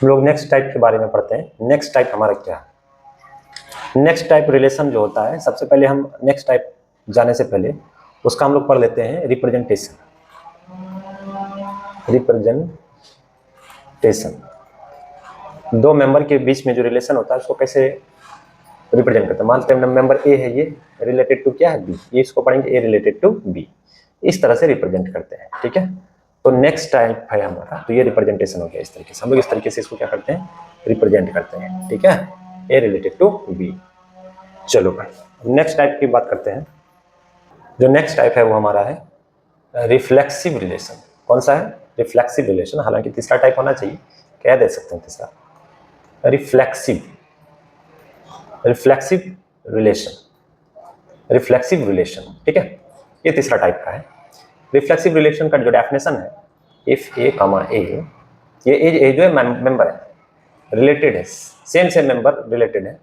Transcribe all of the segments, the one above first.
हम लोग next type के बारे में पढ़ते हैं। नेक्स्ट टाइप हमारा क्या है? नेक्स्ट टाइप रिलेशन जो होता है, सबसे पहले हम नेक्स्ट टाइप जाने से पहले उसका हम लोग पढ़ लेते हैं रिप्रेजेंटेशन। रिप्रेजेंटेशन दो मेंबर के बीच में जो रिलेशन होता है उसको कैसे रिप्रेजेंट करते हैं। मानते हैं मेंबर ए है, ये रिलेटेड टू क्या है बी, ये इसको पढ़ेंगे ए रिलेटेड टू बी, इस तरह से रिप्रेजेंट करते हैं। ठीक है, तो नेक्स्ट टाइप है हमारा, तो ये रिप्रेजेंटेशन हो गया। इस तरीके से हम लोग इस तरीके से इसको क्या करते हैं, रिप्रेजेंट करते हैं। ठीक है, ए रिलेटेड टू बी। चलो भाई नेक्स्ट टाइप की बात करते हैं। जो नेक्स्ट टाइप है वो हमारा है रिफ्लेक्सिव रिलेशन। कौन सा है? Reflexive relation. हालांकि तीसरा टाइप होना चाहिए, क्या दे सकते हैं तीसरा, reflexive. Reflexive relation, reflexive relation. ठीक है, ये तीसरा टाइप का है। रिफ्लेक्सिव रिलेशन का जो डेफिनेशन है, इफ ए कमा ए, ये ए जो है मेंबर है, रिलेटेड है, सेम सेम मेंबर रिलेटेड है,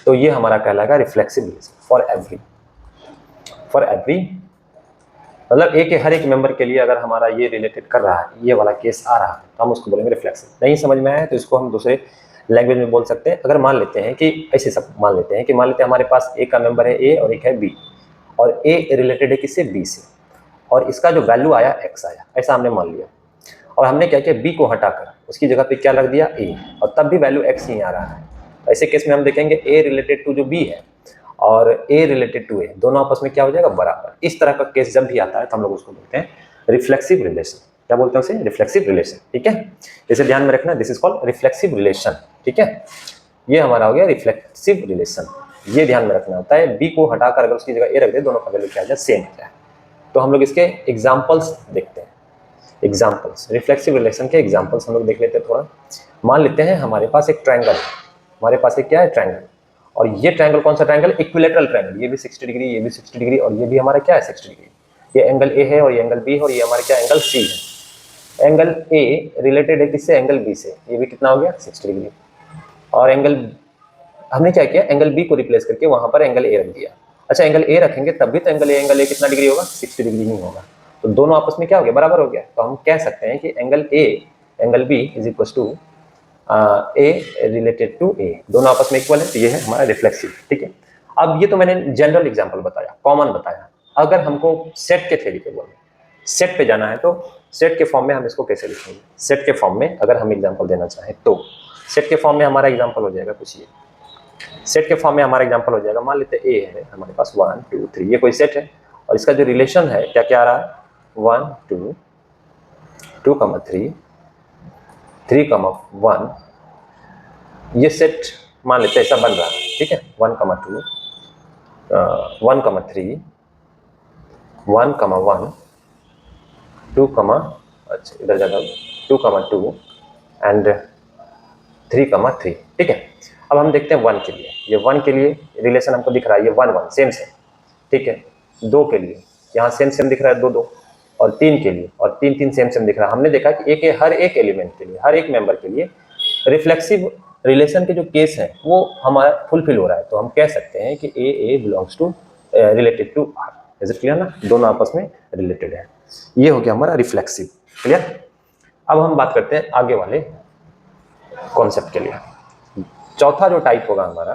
तो ये हमारा कहलाएगा reflexive relation for every. For every मतलब ए के हर एक मेंबर के लिए अगर हमारा ये रिलेटेड कर रहा है, ये वाला केस आ रहा है, तो हम उसको बोलेंगे रिफ्लेक्सिव। नहीं समझ में आया तो इसको हम दूसरे लैंग्वेज में बोल सकते हैं। अगर मान लेते हैं कि ऐसे सब मान लेते हैं कि मान लेते हैं हमारे पास ए का मेंबर है ए और एक है बी, और ए रिलेटेड है किससे, बी से, और इसका जो वैल्यू आया एक्स आया, ऐसा हमने मान लिया, और हमने क्या किया, बी को हटाकर उसकी जगह पे क्या रख दिया, ए, और तब भी वैल्यू एक्स ही आ रहा है। ऐसे केस में हम देखेंगे ए रिलेटेड टू जो बी है और ए रिलेटेड टू ए, दोनों आपस में क्या हो जाएगा, बराबर। इस तरह का केस जब भी आता है तो हम लोग उसको बोलते हैं रिफ्लेक्सिव रिलेशन। क्या बोलते हैं उसे, रिफ्लेक्सिव रिलेशन। ठीक है, इसे ध्यान में रखना, this is called reflexive relation. ठीक है, ये हमारा हो गया रिफ्लेक्सिव रिलेशन। ये ध्यान में रखना होता है, बी को हटाकर अगर उसकी जगह ए रख दे, दोनों का वैल्यू क्या आ जाए, सेम हो जाए। तो हम लोग इसके एग्जाम्पल्स देखते हैं। एग्जाम्पल्स, रिफ्लेक्सिव रिलेशन के एग्जाम्पल्स हम लोग देख लेते हैं थोड़ा। मान लेते हैं हमारे पास एक ट्रायंगल है, हमारे पास एक क्या है, ट्रायंगल, और ये ट्रायंगल कौन सा ट्रायंगल, इक्विलेटरल ट्रायंगल। ये भी 60 डिग्री, ये भी 60 डिग्री, और ये भी हमारा क्या है, 60 डिग्री। ये एंगल ए है और ये एंगल बी है, और ये हमारा क्या एंगल सी है। एंगल ए रिलेटेड है किससे, एंगल बी से, ये भी कितना हो गया, 60 डिग्री। और एंगल हमने क्या किया, एंगल बी को रिप्लेस करके वहां पर एंगल ए रख दिया। अच्छा, एंगल ए रखेंगे तब भी तो एंगल ए कितना डिग्री होगा, 60 डिग्री ही होगा। तो दोनों आपस में क्या हो गया, बराबर हो गया। तो हम कह सकते हैं कि angle A angle B is equal to A related to A, दोनों आपस में इक्वल है, तो ये है हमारा रिफ्लेक्सिव। ठीक है, अब ये तो मैंने जनरल एग्जांपल बताया, कॉमन बताया। अगर हमको सेट के थ्योरी पे बोले, सेट पे जाना है, तो सेट के फॉर्म में हम इसको कैसे लिखेंगे। सेट के फॉर्म में अगर हम एग्जांपल देना चाहें तो सेट के फॉर्म में हमारा एग्जांपल हो जाएगा कुछ ये। सेट के फॉर्म में हमारा एग्जांपल हो जाएगा, मान लेते ए है हमारे पास 1 2 3, ये कोई सेट है, और इसका जो रिलेशन है क्या क्या आ रहा है, 1 2 2 3 3 1, ये सेट मान लेते हैं ऐसा बन रहा है। ठीक है, 1 2 1 3 1 1 2 अच्छा इधर जाता 2 2 एंड 3 3। ठीक है, अब हम देखते हैं 1 के लिए। ये 1 के लिए रिलेशन हमको दिख रहा है, ये 1 1 सेम सेम। ठीक है, 2 के लिए यहाँ सेम सेम दिख रहा है 2 2, और 3 के लिए और 3 3 सेम सेम दिख रहा है। हमने देखा कि एक हर एक एलिमेंट के लिए, हर एक मेंबर के लिए रिफ्लेक्सिव रिलेशन के जो केस है वो हमारा फुलफिल हो रहा है। तो हम कह सकते हैं कि A belongs to related to R. Is it clear ना, दोनों आपस में रिलेटेड है। ये हो गया हमारा रिफ्लेक्सिव। क्लियर। अब हम बात करते हैं आगे वाले कॉन्सेप्ट के लिए। चौथा जो टाइप होगा हमारा,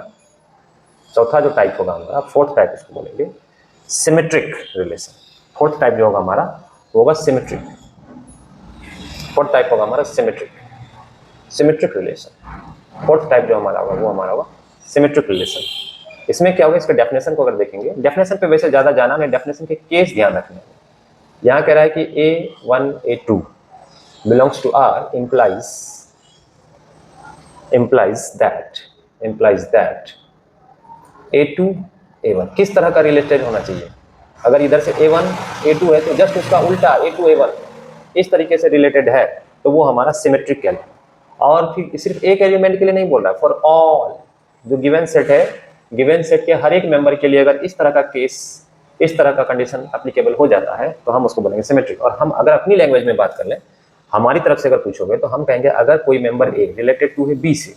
फोर्थ टाइप इसको बोलेंगे सिमेट्रिक रिलेशन। फोर्थ टाइप जो होगा हमारा वो होगा सिमेट्रिक। फोर्थ टाइप होगा हमारा सिमेट्रिक रिलेशन। फोर्थ टाइप जो हमारा होगा वो हमारा होगा सिमेट्रिक रिलेशन। इसमें क्या होगा, इसका डेफिनेशन को अगर देखेंगे, डेफिनेशन पे वैसे ज्यादा जाना नहीं, डेफिनेशन के केस ध्यान रखने हैं। यहाँ कह रहा है कि A1 A2 belongs to R implies that A2 A1 किस तरह का रिलेटेड होना चाहिए। अगर इधर से A1 A2 है तो जस्ट उसका उल्टा A2 A1 इस तरीके से रिलेटेड है, तो वो हमारा सिमेट्रिक है। और फिर सिर्फ एक एलिमेंट के लिए नहीं बोल रहा है, फॉर ऑल जो गिवन सेट है, गिवन सेट के हर एक मेंबर के लिए अगर इस तरह का केस, इस तरह का कंडीशन एप्लीकेबल हो जाता है तो हम उसको बोलेंगे सिमेट्रिक। और हम अगर अपनी लैंग्वेज में बात कर लें, हमारी तरफ से अगर पूछोगे तो हम कहेंगे अगर कोई मेंबर ए रिलेटेड टू है बी से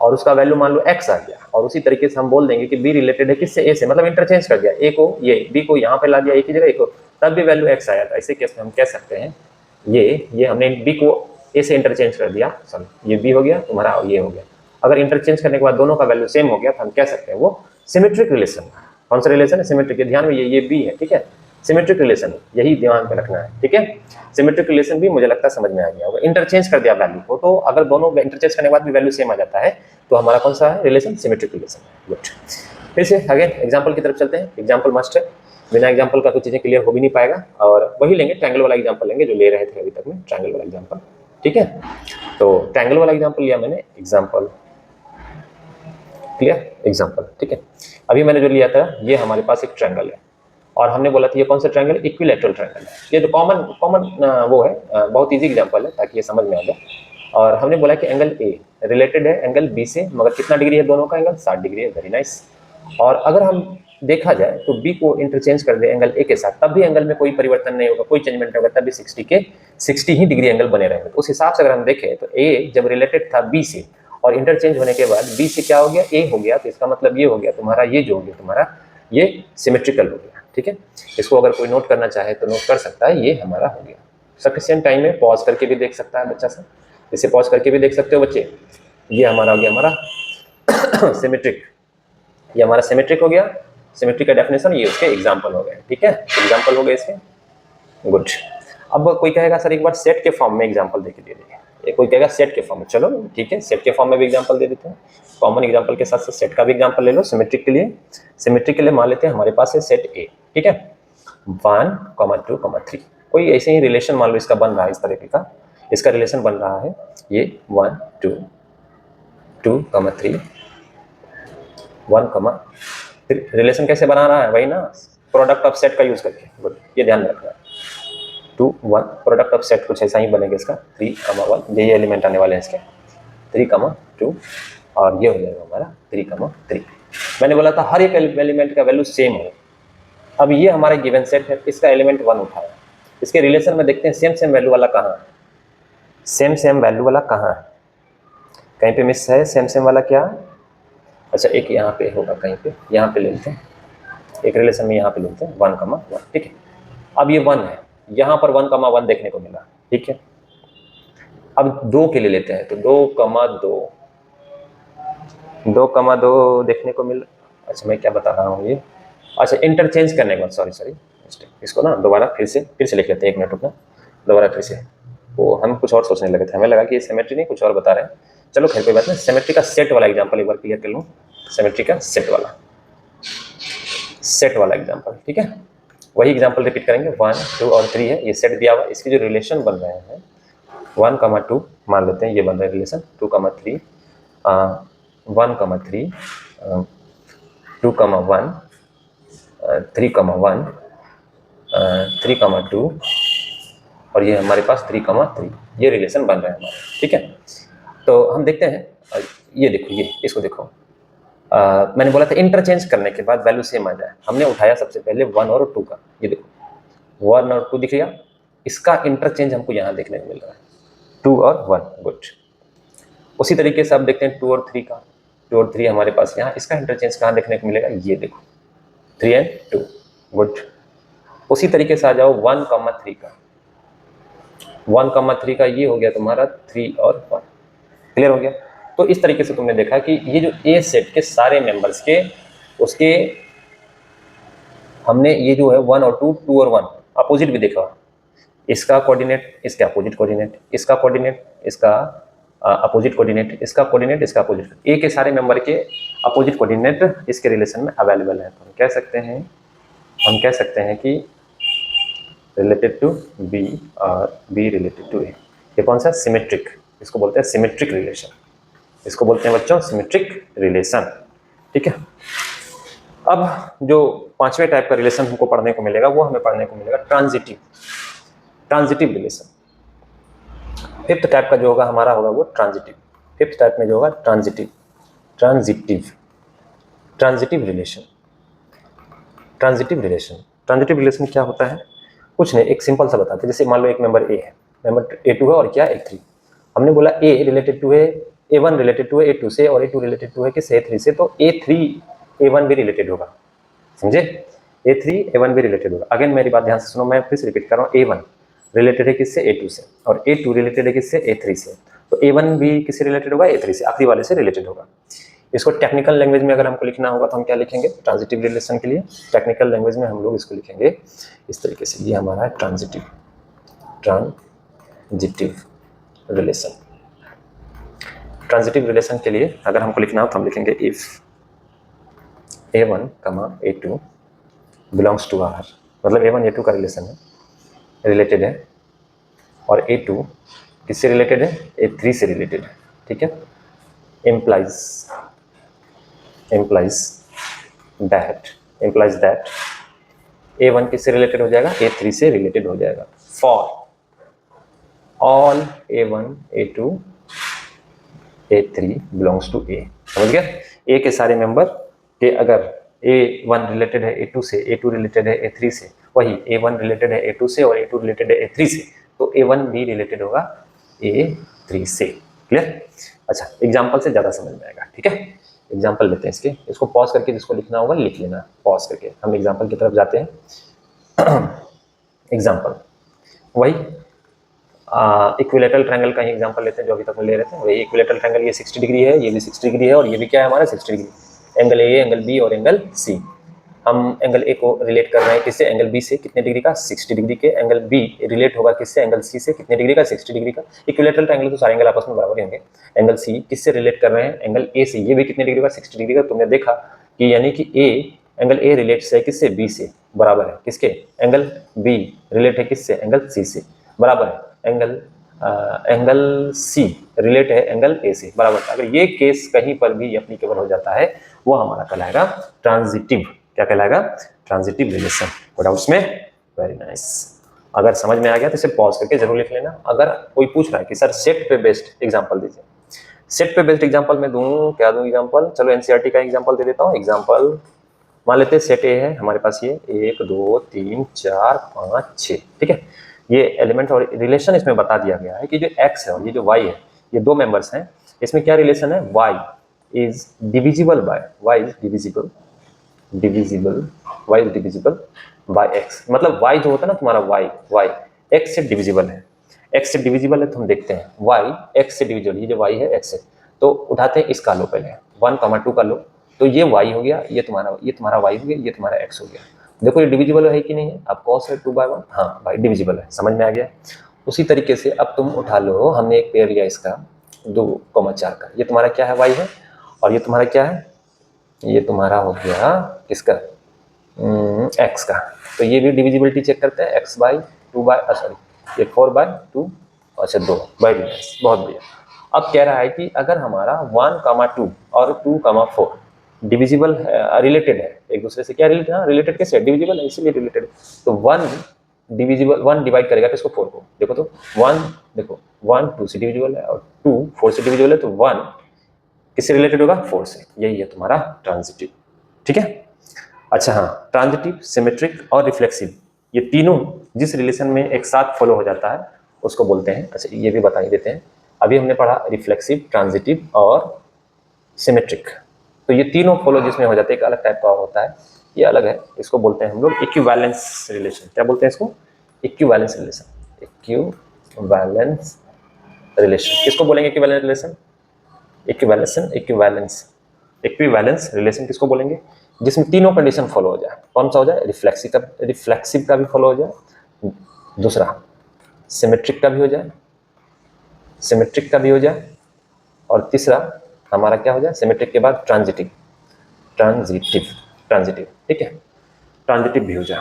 और उसका वैल्यू मान लो एक्स आ गया, और उसी तरीके से हम बोल देंगे कि बी रिलेटेड है किससे, ए से, मतलब इंटरचेंज कर दिया, ए को ये बी को यहाँ पे ला दिया ए की जगह ए को, तब भी वैल्यू एक्स आया, तो ऐसे केस में हम कह सकते हैं ये हमने बी को ए से इंटरचेंज कर दिया, सॉरी ये बी हो गया तुम्हारा, ये हो गया। अगर इंटरचेंज करने के बाद दोनों का वैल्यू सेम हो गया तो हम कह सकते हैं वो सिमेट्रिक रिलेशन है। कौन सा रिलेशन है? सिमेट्रिक। ध्यान में ये बी है, ठीक है, सिमेट्रिक रिलेशन, यही ध्यान पे रखना है, ठीक है। सिमेट्रिक रिलेशन भी मुझे लगता है समझ में आ गया होगा। इंटरचेंज कर दिया वैल्यू को, तो अगर दोनों इंटरचेंज करने के बाद भी वैल्यू सेम आ जाता है तो हमारा कौन सा है रिलेशन? Symmetric relation. गुड। फिर से अगेन एग्जाम्पल की तरफ चलते हैं। एग्जाम्पल मस्ट है, बिना एग्जाम्पल का तो चीजें क्लियर हो भी नहीं पाएगा। और वही लेंगे, ट्रायंगल वाला एग्जाम्पल लेंगे जो ले रहे थे अभी तक में, ट्रायंगल वाला एग्जाम्पल, ठीक है। तो ट्रायंगल वाला एग्जाम्पल लिया मैंने, एग्जाम्पल क्लियर, एग्जाम्पल, ठीक है। अभी मैंने जो लिया था ये हमारे पास एक ट्रायंगल है और हमने बोला था ये कौन सा ट्रायंगल? इक्विलैटरल ट्रायंगल है। ये तो कॉमन वो है, बहुत इजी एग्जाम्पल है ताकि ये समझ में आ जाए। और हमने बोला कि एंगल ए रिलेटेड है एंगल बी से, मगर कितना डिग्री है दोनों का? एंगल 60 डिग्री है। Very nice. और अगर हम देखा जाए तो बी को इंटरचेंज कर दे एंगल ए के साथ, तब भी एंगल में कोई परिवर्तन नहीं होगा, कोई चेंजमेंट नहीं होगा, तब भी 60 ही डिग्री एंगल बने रहेंगे। उस हिसाब से अगर हम देखें तो ए जब रिलेटेड था बी से और इंटरचेंज होने के बाद बी से क्या हो गया? ए हो गया। तो इसका मतलब ये हो गया तुम्हारा, ये जो हो गया तुम्हारा, ये सिमेट्रिकल हो गया, ठीक है। इसको अगर कोई नोट करना चाहे तो नोट कर सकता है, ये हमारा हो गया। सफिशिएंट टाइम में पॉज करके भी देख सकता है बच्चा सा, इसे पॉज करके भी देख सकते हो बच्चे। ये हमारा हो गया हमारा सिमेट्रिक, ये हमारा सिमेट्रिक हो गया। सिमेट्रिक का डेफिनेशन, ये उसके एग्जाम्पल हो गए, ठीक है, एग्जाम्पल हो गए इसके। गुड। अब कोई कहेगा सर एक बार सेट के फॉर्म में एग्जाम्पल देके दे दीजिए, कोई कहेगा सेट के फॉर्म में, चलो ठीक है, सेट के फॉर्म में भी एग्जाम्पल दे देते हैं। कॉमन एग्जाम्पल के साथ साथ सेट का भी एग्जाम्पल ले लो सिमेट्रिक के लिए। सिमेट्रिक के लिए मान लेते हैं हमारे पास है सेट ए, ठीक है, 1, 2, 3। कोई ऐसे ही रिलेशन मान लो इसका बन रहा है, इस तरीके का इसका रिलेशन बन रहा है, ये 1, 2, 3, 1, रिलेशन कैसे बना रहा है? वही ना, प्रोडक्ट ऑफ सेट का यूज करके। गुड, ये ध्यान में रखना है। 2, 1 प्रोडक्ट ऑफ सेट कुछ ऐसा ही बनेगा इसका, 3, 1 ये एलिमेंट आने वाले हैं इसके, 3, 2 और ये हो जाएगा हमारा 3, 3। मैंने बोला था हर एक एलिमेंट का वैल्यू सेम हो। अब ये हमारा गिवन सेट है, इसका एलिमेंट 1 उठाया, इसके रिलेशन में देखते हैं सेम वैल्यू वाला कहाँ है, सेम वैल्यू वाला कहाँ है? कहीं पे मिस है सेम वाला क्या? अच्छा एक यहाँ पे होगा कहीं पे, यहाँ पे ले लेते हैं, एक रिलेशन में यहाँ पे लेते हैं 1, 1, ठीक है। अब ये 1 है, यहाँ पर 1, 1 देखने को मिला, ठीक है। अब 2 के लिए लेते हैं तो 2, 2 देखने को मिल। अच्छा मैं क्या बता रहा हूँ ये, अच्छा इंटरचेंज करने के बाद, सॉरी इसको ना दोबारा फिर से लिख लेते हैं, 1 मिनट रुकना, दोबारा फिर से। वो हम कुछ और सोचने लगे थे, हमें लगा कि ये सिमेट्री नहीं कुछ और बता रहे हैं। चलो खैर कोई बात नहीं, सिमेट्री का सेट वाला एग्जाम्पल एक बार क्लियर कर लूँ, सिमेट्री का सेट वाला एग्जाम्पल, ठीक है। वही एग्जाम्पल रिपीट करेंगे, 1, 2 और 3 है, ये सेट दिया हुआ, इसके जो रिलेशन बन रहे हैं 1, 2 मान लेते हैं, ये बन रहा है रिलेशन 2, 3, 1, 3, 2, 1, 3, 1, 3, 2 और ये हमारे पास 3, 3, ये रिलेशन बन रहे हैं हमारे, ठीक है। तो हम देखते हैं, ये देखो, ये इसको देखो, मैंने बोला था इंटरचेंज करने के बाद वैल्यू सेम आ जाए। हमने उठाया सबसे पहले 1 और 2 का, ये देखो 1 और 2 दिख गया, इसका इंटरचेंज हमको यहाँ देखने को मिल रहा है 2 और 1। गुड। उसी तरीके से आप देखते हैं 2 और 3 का, 2 और 3 हमारे पास यहाँ, इसका इंटरचेंज कहाँ देखने को मिलेगा? ये देखो 3 और 2। गुड। उसी तरीके से आ जाओ 1, 3 का, 1, 3 का ये हो गया तुम्हारा 3 और 1। क्लियर हो गया? तो इस तरीके से तुमने देखा कि ये जो ए सेट के सारे मेंबर्स के उसके हमने ये जो है 1 और 2, 2 और 1 अपोजिट भी देखा, इसका कोऑर्डिनेट इसका अपोजिट कोऑर्डिनेट, इसका कोऑर्डिनेट इसका अपोजिट कोऑर्डिनेट, इसका कोऑर्डिनेट इसका अपोजिट, ए के सारे मेंबर के अपोजिट कोऑर्डिनेट इसके रिलेशन में अवेलेबल है। तो हम कह सकते हैं कि रिलेटेड टू बी और बी रिलेटेड टू ए, ये कौन सा? सिमेट्रिक, इसको बोलते हैं सिमेट्रिक रिलेशन, इसको बोलते हैं बच्चों सिमेट्रिक रिलेशन, ठीक है। अब जो 5वें टाइप का रिलेशन हमको पढ़ने को मिलेगा, वो हमें पढ़ने को मिलेगा ट्रांजिटिव रिलेशन। 5th टाइप का जो होगा हमारा होगा वो ट्रांजिटिव। 5th टाइप में जो होगा ट्रांजिटिव रिलेशन क्या होता है? कुछ नहीं, एक सिंपल सा बताते हैं। जैसे मान लो एक मेंबर ए है, मेंबर A2 है और क्या A3। हमने बोला A रिलेटेड टू है A1 रिलेटेड टू है A2 से और A2 रिलेटेड टू है किस A3 से, तो A3 A1 भी रिलेटेड होगा, समझे? A3 A1 भी रिलेटेड होगा। अगेन मेरी बात ध्यान से सुनो, मैं फिर से रिपीट कर रहा हूँ, A1 रिलेटेड है किससे, A2 से, और A2 रिलेटेड है किससे, A3 से। तो A1 भी किससे रिलेटेड होगा, A3 से, आखिरी वाले से रिलेटेड होगा। इसको टेक्निकल लैंग्वेज में अगर हमको लिखना होगा तो हम क्या लिखेंगे, ट्रांजिटिव रिलेशन के लिए टेक्निकल लैंग्वेज में हम लोग इसको लिखेंगे इस तरीके से, ये हमारा ट्रांजिटिव रिलेशन। ट्रांजिटिव रिलेशन के लिए अगर हमको लिखना हो तो हम लिखेंगे if A1, A2 belongs to R, मतलब A1 A2 का रिलेशन है, रिलेटेड है, और A2 किससे रिलेटेड है, A3 से रिलेटेड है, ठीक है। implies that A1 किससे रिलेटेड हो जाएगा, A3 से रिलेटेड हो जाएगा। For all A1 A2 A3 belongs to A, समझ गया। A के सारे मेंबर के अगर A1 रिलेटेड है A2 से, A2 रिलेटेड है A3 से, वही A1 रिलेटेड है A2 से और A2 रिलेटेड है A3 से, तो A1 भी रिलेटेड होगा A3 से। क्लियर? अच्छा, एग्जाम्पल से ज़्यादा समझ में आएगा, ठीक है। एग्जाम्पल लेते हैं इसको पॉज करके जिसको लिखना होगा लिख लेना, पॉज करके हम एग्जाम्पल की तरफ जाते हैं। एग्जाम्पल वही इक्विलेटरल ट्रायंगल का ही एग्जांपल लेते हैं जो अभी तक हम ले रहे थे। वही इक्विलेटरल ट्रायंगल, ये 60 डिग्री है, ये भी 60 डिग्री है, और ये भी क्या है हमारा 60 degree. Angle A, angle B और एंगल सी। हम एंगल ए को रिलेट कर रहे हैं किससे, एंगल बी से, कितने डिग्री का, 60 डिग्री के। एंगल बी रिलेट होगा किससे, एंगल सी से, कितने डिग्री का, 60 डिग्री का। इक्विलेटरल ट्रायंगल तो सारे एंगल आपस में बराबर होंगे। एंगल सी किससे रिलेट कर रहे हैं, एंगल ए से, ये भी कितने डिग्री का, 60 डिग्री का। तुमने देखा कि यानी कि एंगल ए रिलेट है किससे, बी से, बराबर है किसके, एंगल बी रिलेट है किससे, एंगल सी से, बराबर है एंगल सी रिलेट है एंगल ए से, बराबर। अगर ये केस कहीं पर भी एप्लीकेबल हो जाता है वो हमारा कहलाएगा ट्रांजिटिव। क्या कहलाएगा, ट्रांजिटिव रिलेशन। कोई डाउट्स में? Very nice. अगर समझ में आ गया तो इसे पॉज करके जरूर लिख लेना। अगर कोई पूछ रहा है कि सर सेट पे बेस्ड एग्जांपल दीजिए, सेट पे बेस्ड एग्जांपल में दूं, क्या दूं एग्जांपल, चलो एनसीईआरटी का एग्जांपल दे देता हूं। एग्जांपल मान लेते हैं सेट ए है हमारे पास, ये 1 2 3 4 5 6, ठीक है। ये एलिमेंट और रिलेशन इसमें बता दिया गया है कि जो x है और ये जो y है, ये दो मेंबर्स हैं। इसमें क्या रिलेशन है, y is divisible by x। मतलब y जो होता है ना तुम्हारा y x से डिविजिबल है, x से डिविजिबल है तो हम देखते हैं y x से डिविजिबल, ये जो y है x से, तो उठाते हैं इसका लो पहले 1,2 का लो, तो ये y हो गया, ये तुम्हारा y हो गया, ये तुम्हारा x हो गया। देखो ये डिविजिबल है कि नहीं है, अब cos है 2/1, हाँ भाई डिविजिबल है, समझ में आ गया। उसी तरीके से अब तुम उठा लो, हमने एक पेयर लिया इसका 2,4 का, ये तुम्हारा क्या है, y है, और ये तुम्हारा क्या है, ये तुम्हारा हो गया किसका, x का। तो ये भी डिविजिबिलिटी चेक करते हैं, ये 4/2, अच्छा 2, बहुत बढ़िया। अब कह रहा है कि अगर हमारा 1,2 और 2,4 डिविजिबल रिलेटेड है एक दूसरे से, क्या रिलेटेड है, रिलेटेड कैसे, डिविजिबल है इसीलिए रिलेटेड। तो 1 डिवाइड करेगा किसको, 4 को। देखो तो 1 2 से डिविजिबल है और 2 4 से डिविजिबल है, तो 1 किससे रिलेटेड होगा, 4 से। यही है तुम्हारा ट्रांजिटिव, ठीक है। अच्छा हाँ, ट्रांजिटिव, सिमेट्रिक और रिफ्लेक्सिव, ये तीनों जिस रिलेशन में एक साथ फॉलो हो जाता है उसको बोलते हैं। अच्छा ये भी बता ही देते हैं, अभी हमने पढ़ा रिफ्लेक्सिव, ट्रांजिटिव और सिमेट्रिक। तो ये तीनों फॉलो जिसमें हो जाते हैं, एक अलग टाइप का होता है, ये अलग है, इसको बोलते हैं हम लोग इक्विवेलेंस रिलेशन। क्या बोलते हैं इसको, इक्विवेलेंस रिलेशन। किसको बोलेंगे इक्विवेलेंस रिलेशन, इक्विवेलेंस रिलेशन किसको बोलेंगे, जिसमें तीनों कंडीशन फॉलो हो जाए। कौन सा हो जाए, रिफ्लेक्सिव का भी फॉलो हो जाए, दूसरा सिमेट्रिक का भी हो जाए, और तीसरा हमारा क्या हो जाए, सिमेट्रिक के बाद ट्रांजिटिव, ठीक है, ट्रांजिटिव भी हो जाए।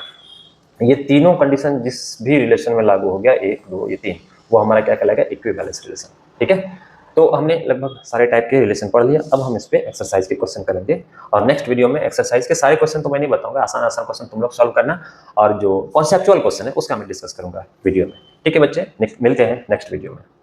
ये तीनों कंडीशन जिस भी रिलेशन में लागू हो गया, 1 2 ये 3, वो हमारा क्या कहलाएगा, इक्विवेलेंस रिलेशन, ठीक है। तो हमने लगभग सारे टाइप के रिलेशन पढ़ लिया। अब हम इस पे एक्सरसाइज के क्वेश्चन करेंगे, और नेक्स्ट वीडियो में एक्सरसाइज के सारे क्वेश्चन तो मैं नहीं बताऊंगा, आसान क्वेश्चन तुम लोग सॉल्व करना, और जो कॉन्सेप्चुअल क्वेश्चन है उसका मैं डिस्कस करूंगा वीडियो में, ठीक है बच्चे। मिलते हैं नेक्स्ट वीडियो में।